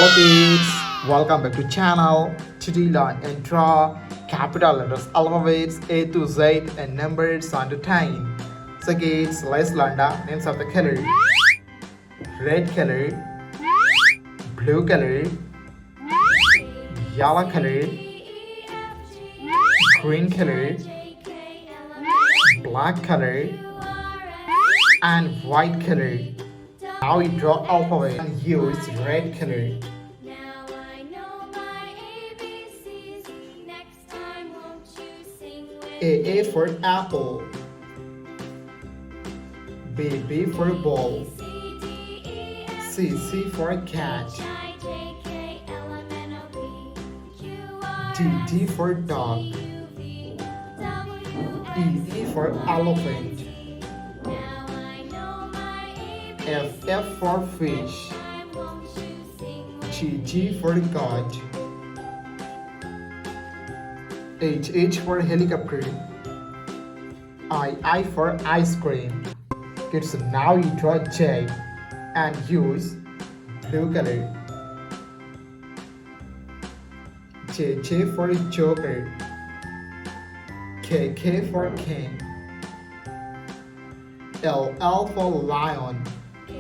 Hello kids, welcome back to channel. Today learn and draw capital letters alphabets A to Z and numbers on to 10. So kids, let's learn the names of the color. Red color, blue color, yellow color, green color, black color, and white color. Now we draw alphabet and use red color. Now I know my ABCs. Next time, won't you sing with A for apple, B for ball, C, D, E, F, C for cat, I, J, K, L, M, N, O, P, Q, R, D for dog, U, V, W, X. E for elephant, Now I know my ABCs. F for fish, Time, won't you sing with G for goat, H for helicopter, I for ice cream. Kids, now you draw J and use blue color. J for joker, K for king, L for lion, A, B,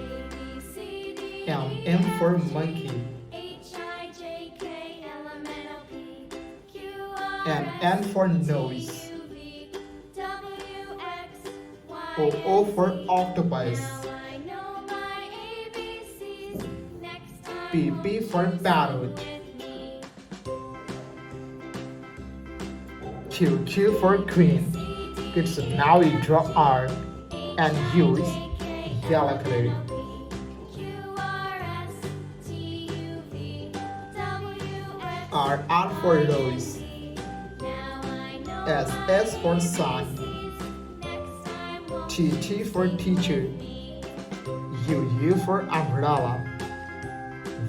C, D, M for monkey, H, I, J, K, L, M, N, O, P, Q, R, and N for nose, U, V, W, X, Y, O for octopus, Now I know my ABCs. Next time, P for parrot, with me. Q for queen. Kids, now you draw R and use yellow color. Q, R, S, T, U, V, W, X. R for rose, Now I know S for sun, next time, won't T for teacher, U for umbrella,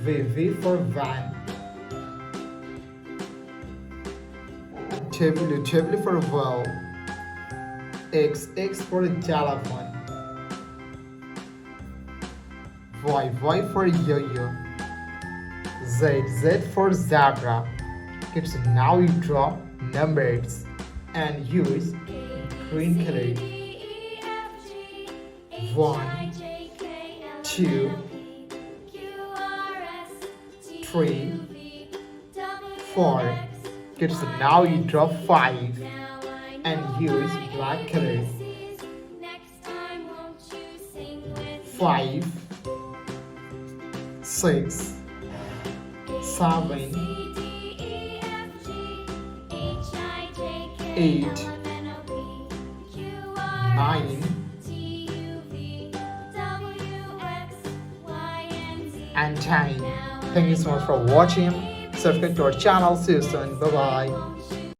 V for van, W for well, X for telephone, Y for yo-yo, Z for zebra. Kids, now you draw numbers and use green color. E, F, G, H, 1, I, J, K, L, M, 2, N, O, P, Q, R, S, T, 3, U, V, W, 4. X. Kids, now you draw 5 Now I and know use my black color. ABCs. Next time, won't you sing with 5, 6, 7, C, D, E, F, G, H, I, J, K, 8, L, M, N, O, P, Q, R, 9, T, U, V, W, X, Y, and Z. and 10. Thank you so much for watching. Subscribe to our channel. See you soon. Bye bye. Won't you